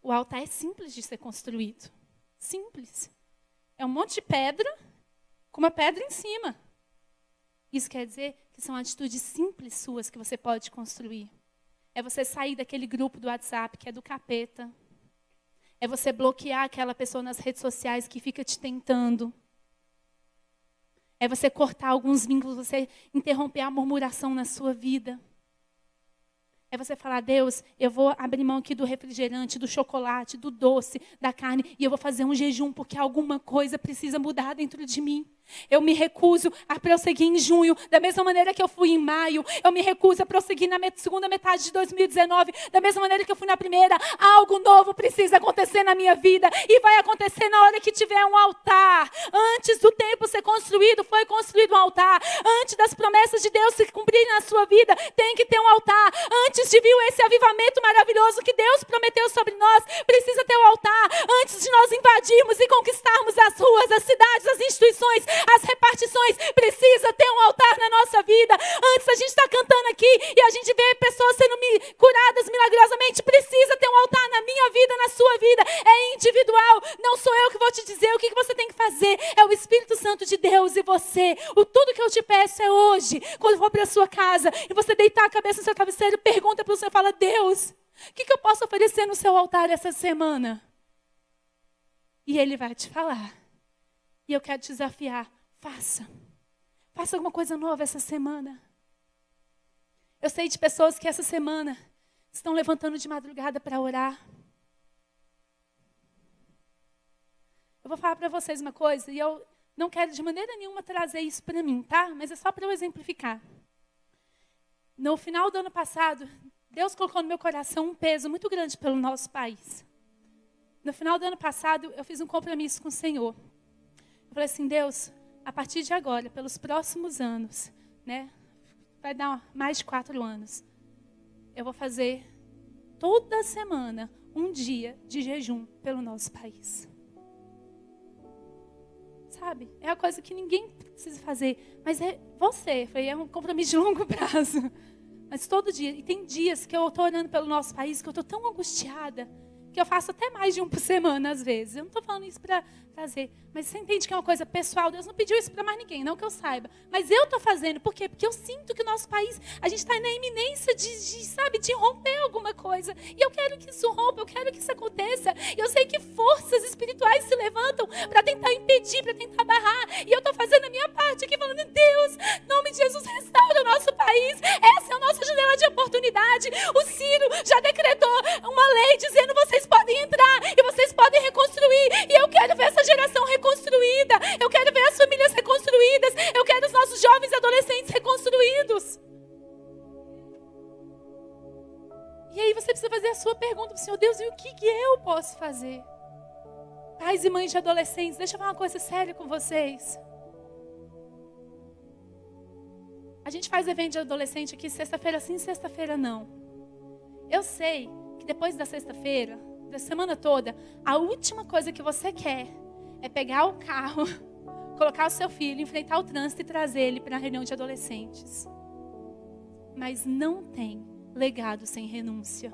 Speaker 1: o altar é simples de ser construído. Simples. É um monte de pedra, com uma pedra em cima. Isso quer dizer que são atitudes simples suas que você pode construir. É você sair daquele grupo do WhatsApp que é do capeta. É você bloquear aquela pessoa nas redes sociais que fica te tentando. É você cortar alguns vínculos, você interromper a murmuração na sua vida. É você falar, Deus, eu vou abrir mão aqui do refrigerante, do chocolate, do doce, da carne, e eu vou fazer um jejum, porque alguma coisa precisa mudar dentro de mim. Eu me recuso a prosseguir em junho, da mesma maneira que eu fui em maio. Eu me recuso a prosseguir na segunda metade de 2019, da mesma maneira que eu fui na primeira. Algo novo precisa acontecer na minha vida, e vai acontecer na hora que tiver um altar. Antes do tempo ser construído, foi construído um altar. Antes das promessas de Deus se cumprirem na sua vida, tem que ter um altar. Antes de vir esse avivamento maravilhoso que Deus prometeu sobre nós, precisa ter um altar. Antes de nós invadirmos e conquistarmos as ruas, as cidades, as instituições, as repartições, precisa ter um altar na nossa vida. Antes a gente está cantando aqui e a gente vê pessoas sendo curadas milagrosamente, precisa ter um altar na minha vida, na sua vida. É individual, não sou eu que vou te dizer o que você tem que fazer, é o Espírito Santo de Deus e você. Tudo que eu te peço é hoje, quando for para a sua casa e você deitar a cabeça no seu travesseiro, pergunta para o Senhor, fala, Deus, o que eu posso oferecer no seu altar essa semana? E Ele vai te falar. E eu quero te desafiar, faça alguma coisa nova essa semana. Eu sei de pessoas que essa semana estão levantando de madrugada para orar. Eu vou falar para vocês uma coisa, e eu não quero de maneira nenhuma trazer isso para mim, tá? Mas é só para eu exemplificar. No final do ano passado, Deus colocou no meu coração um peso muito grande pelo nosso país. No final do ano passado, eu fiz um compromisso com o Senhor. Eu falei assim, Deus, a partir de agora, pelos próximos anos, né? Vai dar mais de 4 anos. Eu vou fazer toda semana um dia de jejum pelo nosso país. Sabe? É a coisa que ninguém precisa fazer. Mas é você. É um compromisso de longo prazo. Mas todo dia. E tem dias que eu estou orando pelo nosso país, que eu estou tão angustiada, que eu faço até mais de um por semana às vezes. Eu não estou falando isso para trazer, mas você entende que é uma coisa pessoal. Deus não pediu isso para mais ninguém, não que eu saiba. Mas eu estou fazendo, por quê? Porque eu sinto que o nosso país, a gente está na iminência de romper alguma coisa. E eu quero que isso rompa, eu quero que isso aconteça. E eu sei que forças espirituais se levantam para tentar impedir, para tentar barrar. E eu estou fazendo a minha parte aqui, falando, Deus, em nome de Jesus, restaura o nosso país. Essa é a nossa janela de oportunidade. O Ciro já decretou uma lei dizendo, vocês podem entrar e vocês podem reconstruir. E eu quero ver essa geração reconstruída. Eu quero ver as famílias reconstruídas. Eu quero os nossos jovens e adolescentes reconstruídos. E aí você precisa fazer a sua pergunta para o Senhor, Deus, e o que eu posso fazer? Pais e mães de adolescentes, deixa eu falar uma coisa séria com vocês. A gente faz evento de adolescente aqui sexta-feira sim, sexta-feira não. Eu sei que depois da sexta-feira, da semana toda, a última coisa que você quer é pegar o carro, colocar o seu filho, enfrentar o trânsito e trazer ele para a reunião de adolescentes. Mas não tem legado sem renúncia.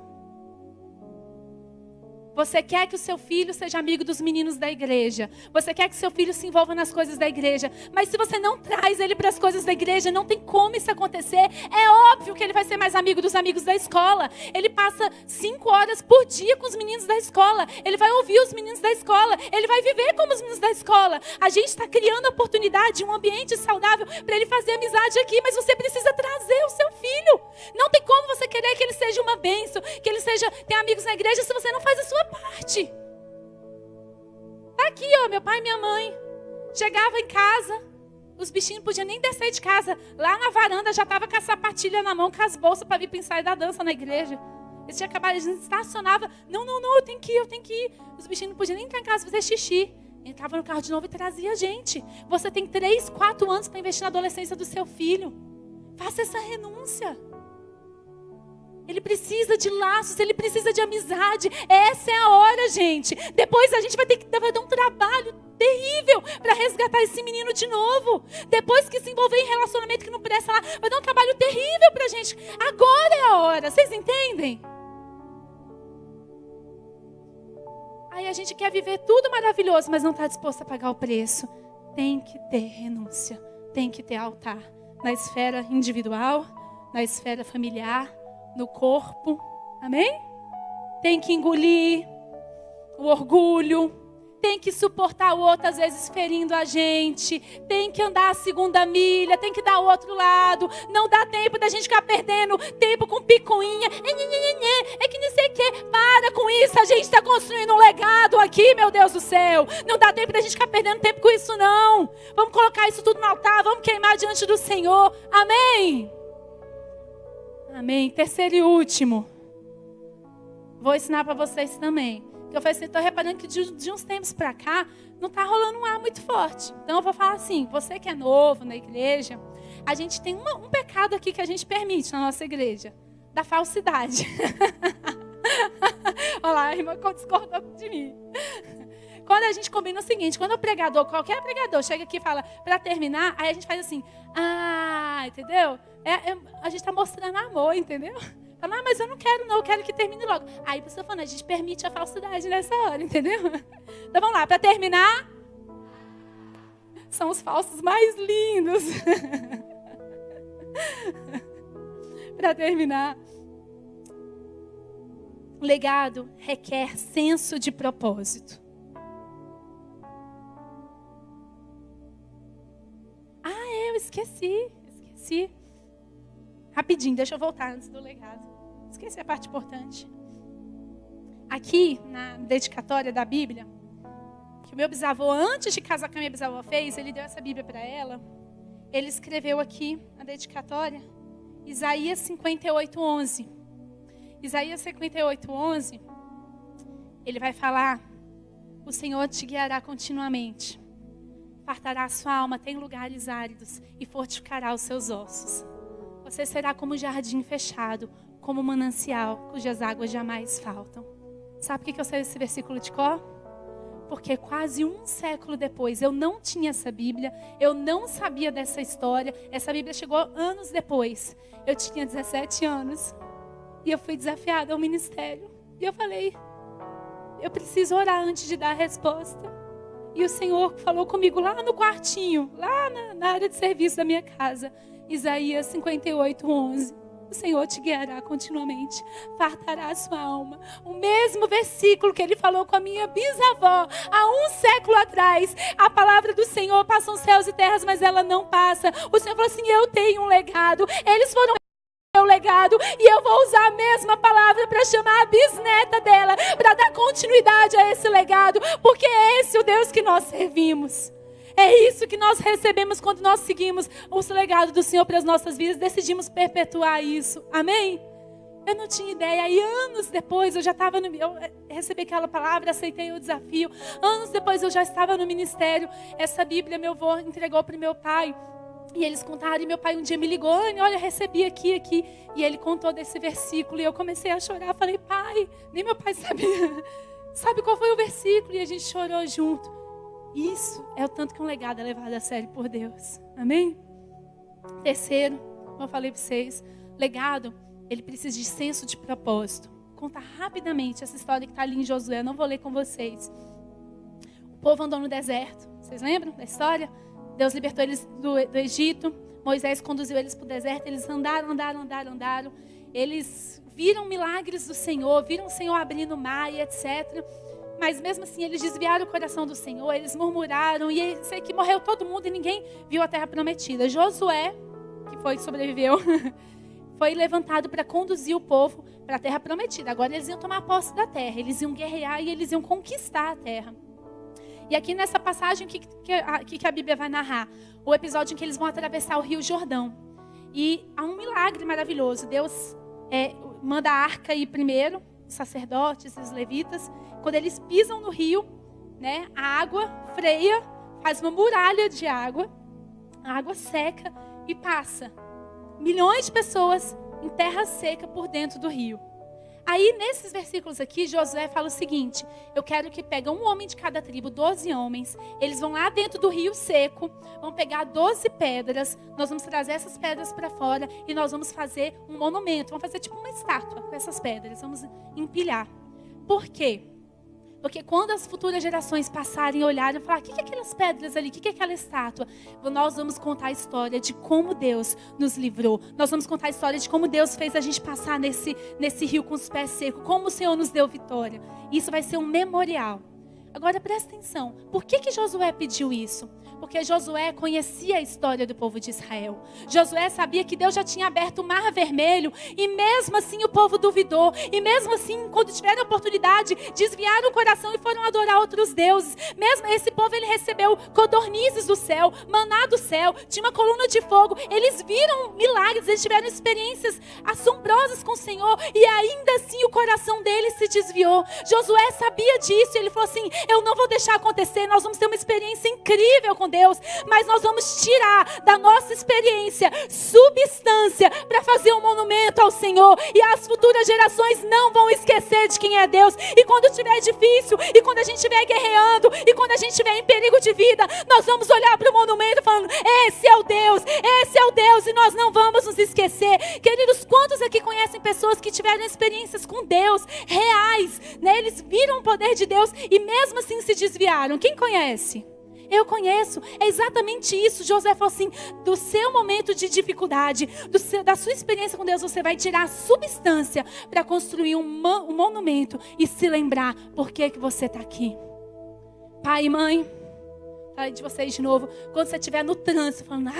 Speaker 1: Você quer que o seu filho seja amigo dos meninos da igreja. Você quer que seu filho se envolva nas coisas da igreja. Mas se você não traz ele para as coisas da igreja, não tem como isso acontecer. É óbvio que ele vai ser mais amigo dos amigos da escola. Ele passa 5 horas por dia com os meninos da escola. Ele vai ouvir os meninos da escola. Ele vai viver como os meninos da escola. A gente está criando oportunidade, um ambiente saudável para ele fazer amizade aqui. Mas você precisa trazer o seu filho. Não tem como você querer que ele seja uma bênção, que ele tenha amigos na igreja se você não faz a sua parte. Tá aqui, ó, meu pai e minha mãe. Chegava em casa, os bichinhos não podiam nem descer de casa. Lá na varanda já tava com a sapatilha na mão, com as bolsas para vir para ensaiar da dança na igreja. Eles tinham acabado, eles estacionavam. Não, eu tenho que ir. Os bichinhos não podiam nem entrar em casa fazer xixi. Entrava no carro de novo e trazia a gente. Você tem 3, 4 anos para investir na adolescência do seu filho. Faça essa renúncia. Ele precisa de laços, ele precisa de amizade. Essa é a hora, gente. Depois a gente vai ter que dar um trabalho terrível para resgatar esse menino de novo. Depois que se envolver em relacionamento que não presta lá, vai dar um trabalho terrível para a gente. Agora é a hora, vocês entendem? Aí a gente quer viver tudo maravilhoso, mas não está disposto a pagar o preço. Tem que ter renúncia, tem que ter altar. Na esfera individual, na esfera familiar, no corpo, amém? Tem que engolir o orgulho, tem que suportar o outro às vezes ferindo a gente, tem que andar a segunda milha, tem que dar o outro lado, não dá tempo da gente ficar perdendo tempo com picuinha, é que não sei o que, para com isso, a gente está construindo um legado aqui, meu Deus do céu, não dá tempo da gente ficar perdendo tempo com isso não, vamos colocar isso tudo no altar, vamos queimar diante do Senhor, amém? Amém. Terceiro e último. Vou ensinar para vocês também. Eu falei assim, estou reparando que de uns tempos para cá, não está rolando um ar muito forte. Então eu vou falar assim, você que é novo na igreja, a gente tem um pecado aqui que a gente permite na nossa igreja. Da falsidade. Olha lá, a irmã discordou de mim. Quando a gente combina o seguinte, quando o pregador, qualquer pregador, chega aqui e fala, para terminar, aí a gente faz assim, entendeu? A gente está mostrando amor, entendeu? Fala, mas eu não quero não, eu quero que termine logo. Aí você está falando, a gente permite a falsidade nessa hora, entendeu? Então vamos lá, para terminar, são os falsos mais lindos. Para terminar, legado requer senso de propósito. Eu esqueci. Rapidinho, deixa eu voltar antes do legado. Esqueci a parte importante. Aqui, na dedicatória da Bíblia, que o meu bisavô, antes de casar com a minha bisavó, fez, ele deu essa Bíblia para ela. Ele escreveu aqui, na dedicatória, Isaías 58:11. Isaías 58:11, ele vai falar, o Senhor te guiará continuamente. Fartará a sua alma, tem lugares áridos e fortificará os seus ossos. Você será como um jardim fechado, como um manancial, cujas águas jamais faltam. Sabe por que eu sei esse versículo de cor? Porque quase 1 século depois, eu não tinha essa Bíblia, eu não sabia dessa história. Essa Bíblia chegou anos depois. Eu tinha 17 anos e eu fui desafiada ao ministério. E eu falei, eu preciso orar antes de dar a resposta. E o Senhor falou comigo lá no quartinho, lá na área de serviço da minha casa. Isaías 58:11. O Senhor te guiará continuamente, fartará a sua alma. O mesmo versículo que Ele falou com a minha bisavó há 1 século atrás. A palavra do Senhor passa os céus e terras, mas ela não passa. O Senhor falou assim, eu tenho um legado. Eles foram meu legado e eu vou usar a mesma palavra para chamar a bisneta dela, para dar continuidade a esse legado, porque é esse o Deus que nós servimos. É isso que nós recebemos quando nós seguimos o legado do Senhor para as nossas vidas, decidimos perpetuar isso. Amém? Eu não tinha ideia. E anos depois eu já estava eu recebi aquela palavra, aceitei o desafio. Anos depois eu já estava no ministério. Essa Bíblia meu avô entregou para o meu pai. E eles contaram, e meu pai um dia me ligou, olha, recebi aqui. E ele contou desse versículo e eu comecei a chorar. Falei, pai, nem meu pai sabia. Sabe qual foi o versículo? E a gente chorou junto. Isso é o tanto que um legado é levado a sério por Deus. Amém? Terceiro, como eu falei para vocês, legado, ele precisa de senso de propósito. Conta rapidamente essa história que está ali em Josué, eu não vou ler com vocês. O povo andou no deserto, vocês lembram da história? Deus libertou eles do Egito, Moisés conduziu eles para o deserto, eles andaram. Eles viram milagres do Senhor, viram o Senhor abrindo o mar e etc. Mas mesmo assim eles desviaram o coração do Senhor, eles murmuraram e sei que morreu todo mundo e ninguém viu a terra prometida. Josué, que sobreviveu, foi levantado para conduzir o povo para a terra prometida. Agora eles iam tomar posse da terra, eles iam guerrear e eles iam conquistar a terra. E aqui nessa passagem, o que a Bíblia vai narrar? O episódio em que eles vão atravessar o Rio Jordão. E há um milagre maravilhoso. Deus manda a arca ir primeiro, os sacerdotes, os levitas. Quando eles pisam no rio, né, a água freia, faz uma muralha de água, a água seca e passa. Milhões de pessoas em terra seca por dentro do rio. Aí, nesses versículos aqui, Josué fala o seguinte, eu quero que pegue um homem de cada tribo, 12 homens, eles vão lá dentro do rio seco, vão pegar 12 pedras, nós vamos trazer essas pedras para fora e nós vamos fazer um monumento, vamos fazer tipo uma estátua com essas pedras, vamos empilhar. Por quê? Porque quando as futuras gerações passarem e olharem e falar, o que é aquelas pedras ali, o que é aquela estátua? Nós vamos contar a história de como Deus nos livrou. Nós vamos contar a história de como Deus fez a gente passar nesse rio com os pés secos. Como o Senhor nos deu vitória. Isso vai ser um memorial. Agora presta atenção. Por que Josué pediu isso? Porque Josué conhecia a história do povo de Israel. Josué sabia que Deus já tinha aberto o mar vermelho. E mesmo assim o povo duvidou. E mesmo assim, quando tiveram a oportunidade, desviaram o coração e foram adorar outros deuses. Mesmo esse povo, ele recebeu codornizes do céu, maná do céu, tinha uma coluna de fogo. Eles viram milagres, eles tiveram experiências assombrosas com o Senhor. E ainda assim o coração deles se desviou. Josué sabia disso. Ele falou assim, eu não vou deixar acontecer. Nós vamos ter uma experiência incrível com Deus, mas nós vamos tirar da nossa experiência substância para fazer um monumento ao Senhor, e as futuras gerações não vão esquecer de quem é Deus. E quando estiver difícil, e quando a gente estiver guerreando, e quando a gente estiver em perigo de vida, nós vamos olhar para o monumento falando, esse é o Deus, e nós não vamos nos esquecer. Queridos, quantos aqui conhecem pessoas que tiveram experiências com Deus reais, né? Eles viram o poder de Deus e mesmo assim se desviaram? Quem conhece? Eu conheço, é exatamente isso. Josué falou assim, do seu momento de dificuldade, da sua experiência com Deus, você vai tirar a substância para construir um monumento e se lembrar por que você está aqui. Pai e mãe, falo de vocês de novo, quando você estiver no trânsito falando,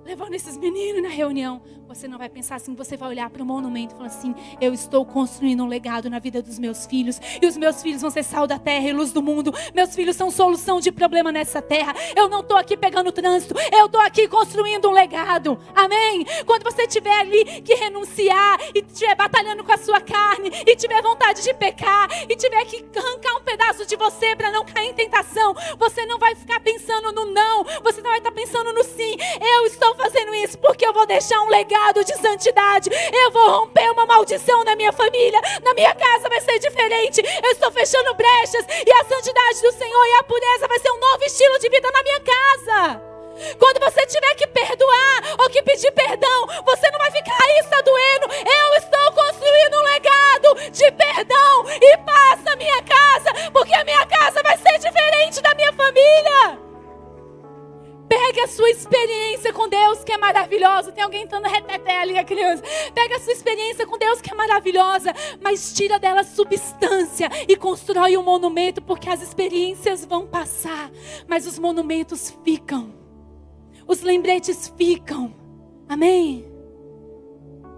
Speaker 1: levando esses meninos na reunião, você não vai pensar assim, você vai olhar para o monumento e falar assim, eu estou construindo um legado na vida dos meus filhos, e os meus filhos vão ser sal da terra e luz do mundo. Meus filhos são solução de problema nessa terra. Eu não estou aqui pegando trânsito, eu estou aqui construindo um legado. Amém? Quando você tiver ali que renunciar, e estiver batalhando com a sua carne, e tiver vontade de pecar, e tiver que arrancar um pedaço de você para não cair em tentação, você não vai ficar pensando no não, você não vai estar pensando no sim. Eu estou fazendo isso porque eu vou deixar um legado de santidade. Eu vou romper uma maldição na minha família. Na minha casa vai ser diferente. Eu estou fechando brechas e a santidade do Senhor e a pureza vai ser um novo estilo de vida na minha casa. Quando você tiver que perdoar ou que pedir perdão, você não vai ficar, está doendo. Eu estou construindo um legado de perdão e paz na minha porque a minha casa vai ser diferente da minha família. Pegue a sua experiência com Deus, que é maravilhosa. Tem alguém dando reteté ali, a criança. Pega a sua experiência com Deus, que é maravilhosa, mas tira dela substância e constrói um monumento, porque as experiências vão passar, mas os monumentos ficam. Os lembretes ficam. Amém?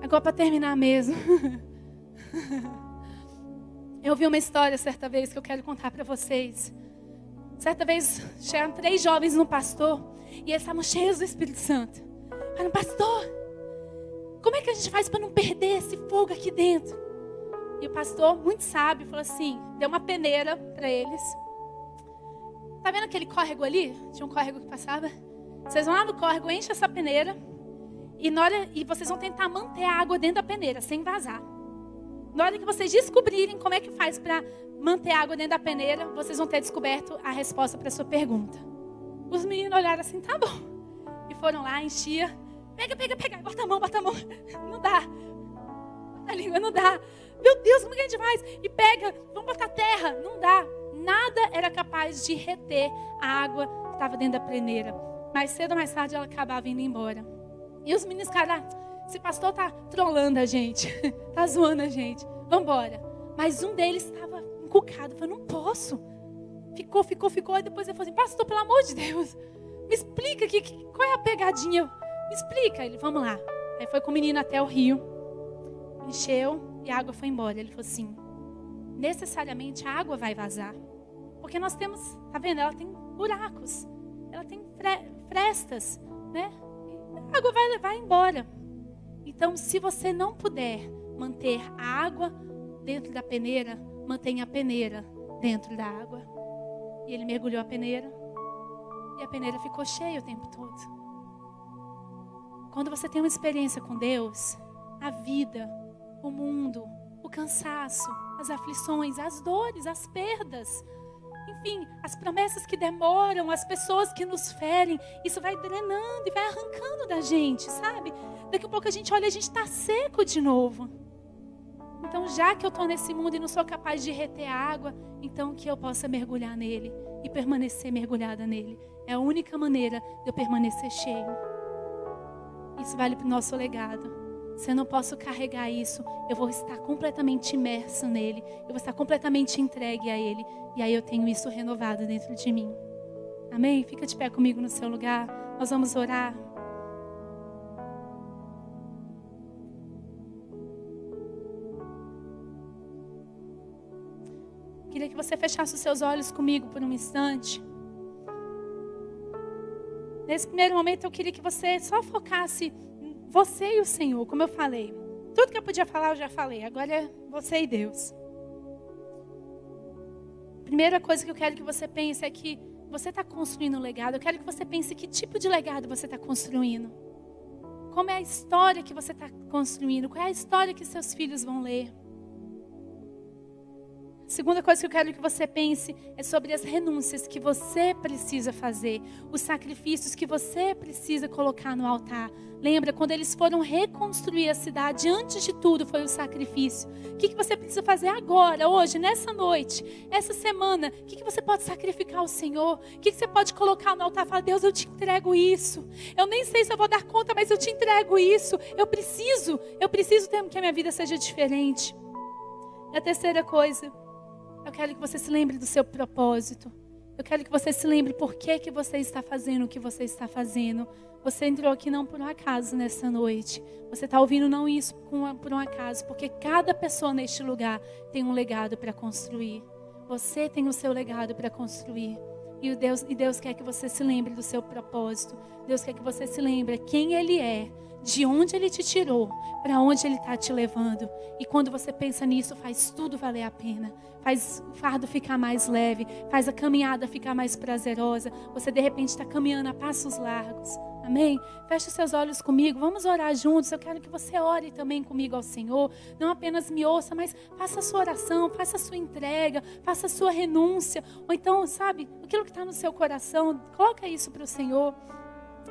Speaker 1: Agora para terminar mesmo. Eu ouvi uma história certa vez que eu quero contar para vocês. Certa vez chegaram 3 jovens no pastor e eles estavam cheios do Espírito Santo. Falaram, pastor, como é que a gente faz para não perder esse fogo aqui dentro? E o pastor, muito sábio, falou assim, deu uma peneira para eles. Tá vendo aquele córrego ali? Tinha um córrego que passava. Vocês vão lá no córrego, enchem essa peneira e vocês vão tentar manter a água dentro da peneira, sem vazar. Na hora que vocês descobrirem como é que faz para manter a água dentro da peneira, vocês vão ter descoberto a resposta para a sua pergunta. Os meninos olharam assim, tá bom. E foram lá, enchia. Pega, bota a mão. Não dá. A língua não dá. Meu Deus, como é que a gente faz? E pega, vamos botar terra. Não dá. Nada era capaz de reter a água que estava dentro da peneira. Mais cedo ou mais tarde ela acabava indo embora. E os meninos ficaram, esse pastor tá trolando a gente. Tá zoando a gente. Vamos embora. Mas um deles estava encucado. Falou, não posso. Ficou. E depois ele falou assim, pastor, pelo amor de Deus, me explica aqui, qual é a pegadinha? Me explica. Ele, vamos lá. Aí foi com o menino até o rio. Encheu e a água foi embora. Ele falou assim, necessariamente a água vai vazar. Porque nós temos, tá vendo? Ela tem buracos. Ela tem frestas, né? A água vai embora. Então, se você não puder manter a água dentro da peneira, mantenha a peneira dentro da água. E ele mergulhou a peneira. E a peneira ficou cheia o tempo todo. Quando você tem uma experiência com Deus, a vida, o mundo, o cansaço, as aflições, as dores, as perdas, enfim, as promessas que demoram, as pessoas que nos ferem, isso vai drenando e vai arrancando da gente, sabe? Daqui a pouco a gente olha e a gente está seco de novo. Então, já que eu estou nesse mundo e não sou capaz de reter a água, então que eu possa mergulhar nele e permanecer mergulhada nele. É a única maneira de eu permanecer cheio. Isso vale para o nosso legado. Se eu não posso carregar isso, eu vou estar completamente imerso nele. Eu vou estar completamente entregue a ele. E aí eu tenho isso renovado dentro de mim. Amém? Fica de pé comigo no seu lugar. Nós vamos orar. Queria que você fechasse os seus olhos comigo por um instante. Nesse primeiro momento eu queria que você só focasse você e o Senhor, como eu falei. Tudo que eu podia falar eu já falei. Agora é você e Deus. Primeira coisa que eu quero que você pense é que você está construindo um legado. Eu quero que você pense que tipo de legado você está construindo. Como é a história que você está construindo. Qual é a história que seus filhos vão ler. Segunda coisa que eu quero que você pense é sobre as renúncias que você precisa fazer. Os sacrifícios que você precisa colocar no altar. Lembra, quando eles foram reconstruir a cidade, antes de tudo foi o sacrifício. O que você precisa fazer agora, hoje, nessa noite, essa semana? O que você pode sacrificar ao Senhor? O que você pode colocar no altar e falar, Deus, eu te entrego isso. Eu nem sei se eu vou dar conta, mas eu te entrego isso. Eu preciso que a minha vida seja diferente. E a terceira coisa, eu quero que você se lembre do seu propósito. Eu quero que você se lembre por que você está fazendo o que você está fazendo. Você entrou aqui não por um acaso nessa noite. Você está ouvindo não isso por um acaso. Porque cada pessoa neste lugar tem um legado para construir. Você tem o seu legado para construir. E Deus quer que você se lembre do seu propósito. Deus quer que você se lembre quem Ele é. De onde Ele te tirou, para onde Ele está te levando. E quando você pensa nisso, faz tudo valer a pena. Faz o fardo ficar mais leve, faz a caminhada ficar mais prazerosa. Você de repente está caminhando a passos largos. Amém? Feche seus olhos comigo, vamos orar juntos. Eu quero que você ore também comigo ao Senhor. Não apenas me ouça, mas faça a sua oração, faça a sua entrega, faça a sua renúncia. Ou então, sabe, aquilo que está no seu coração, coloca isso para o Senhor.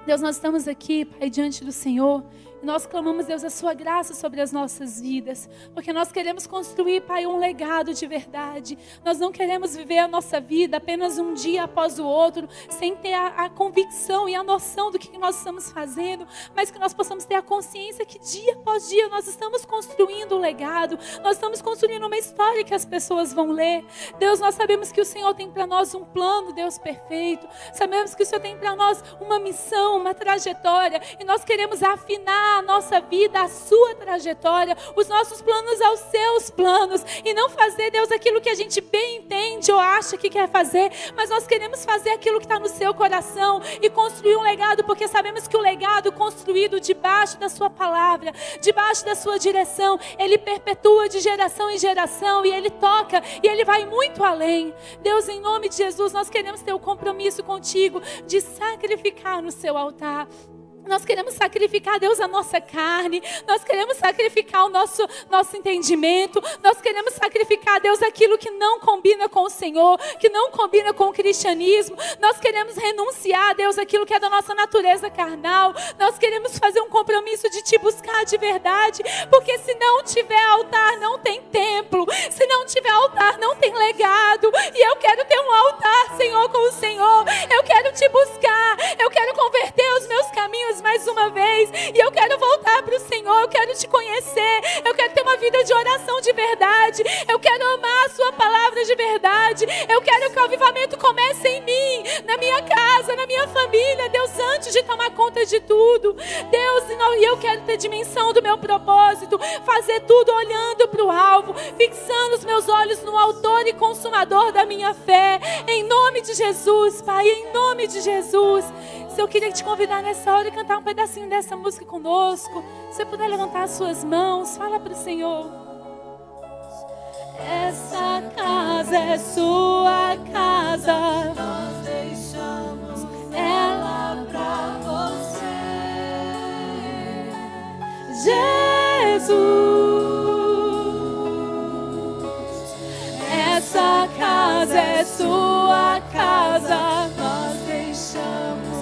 Speaker 1: Deus, nós estamos aqui, Pai, diante do Senhor. Nós clamamos, Deus, a sua graça sobre as nossas vidas, porque nós queremos construir, Pai, um legado de verdade. Nós não queremos viver a nossa vida apenas um dia após o outro, sem ter a convicção e a noção do que nós estamos fazendo, mas que nós possamos ter a consciência que dia após dia nós estamos construindo um legado, nós estamos construindo uma história que as pessoas vão ler. Deus, nós sabemos que o Senhor tem para nós um plano, Deus, perfeito. Sabemos que o Senhor tem para nós uma missão, uma trajetória, e nós queremos afinar a nossa vida, a sua trajetória, os nossos planos aos seus planos, e não fazer, Deus, aquilo que a gente bem entende ou acha que quer fazer, mas nós queremos fazer aquilo que está no seu coração e construir um legado, porque sabemos que o legado construído debaixo da sua palavra, debaixo da sua direção, ele perpetua de geração em geração, e ele toca, e ele vai muito além. Deus, em nome de Jesus, nós queremos ter o compromisso contigo de sacrificar no seu altar. Nós queremos sacrificar, Deus, a nossa carne. Nós queremos sacrificar o nosso entendimento. Nós queremos sacrificar, Deus, aquilo que não combina com o Senhor, que não combina com o cristianismo. Nós queremos renunciar, Deus, aquilo que é da nossa natureza carnal. Nós queremos fazer um compromisso de te buscar de verdade, porque se não tiver altar, não tem templo. Se não tiver altar, não tem legado. E eu quero ter um altar, Senhor, com o Senhor. Eu quero te buscar. Eu quero converter os meus caminhos mais uma vez, e eu quero voltar para o Senhor. Eu quero te conhecer, eu quero ter uma vida de oração de verdade, eu quero amar a sua palavra de verdade, eu quero que o avivamento comece em mim, na minha casa, na minha família, Deus, antes de tomar conta de tudo, Deus, e eu quero ter dimensão do meu propósito, fazer tudo olhando para o alvo, fixando os meus olhos no autor e consumador da minha fé, em nome de Jesus, Pai, em nome de Jesus. Se eu queria te convidar nessa hora e cantar um pedacinho dessa música conosco, se você puder levantar as suas mãos, fala para o Senhor. Essa casa é sua casa, nós deixamos ela pra você, Jesus. Essa casa é sua casa, nós deixamos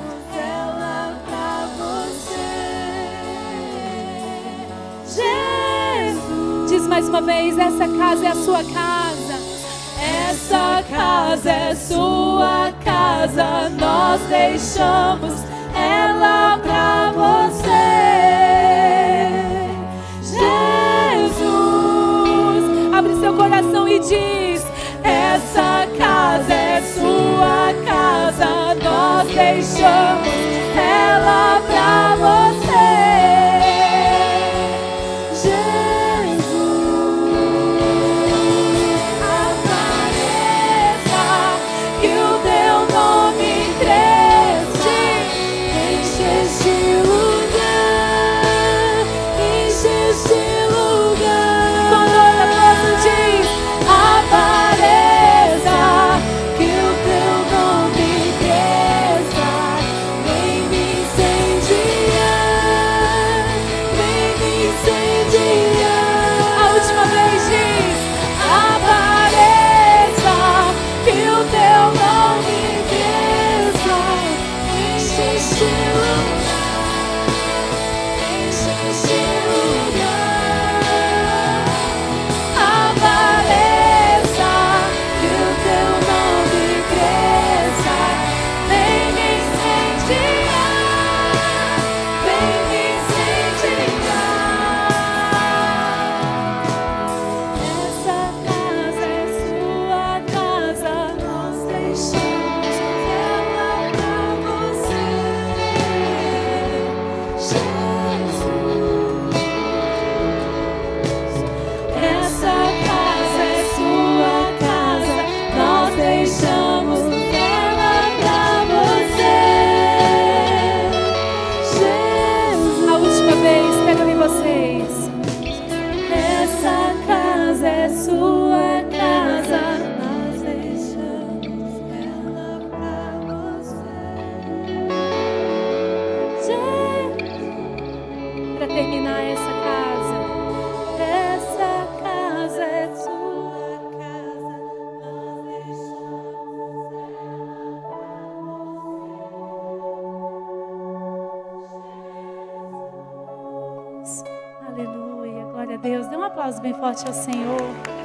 Speaker 1: Jesus. Diz mais uma vez, essa casa é a sua casa. Essa casa é sua casa, nós deixamos ela pra você, Jesus. Abre seu coração e diz: essa casa é sua casa, nós deixamos ela pra você. Apareça Glória a Deus. Dê um aplauso bem forte ao Senhor.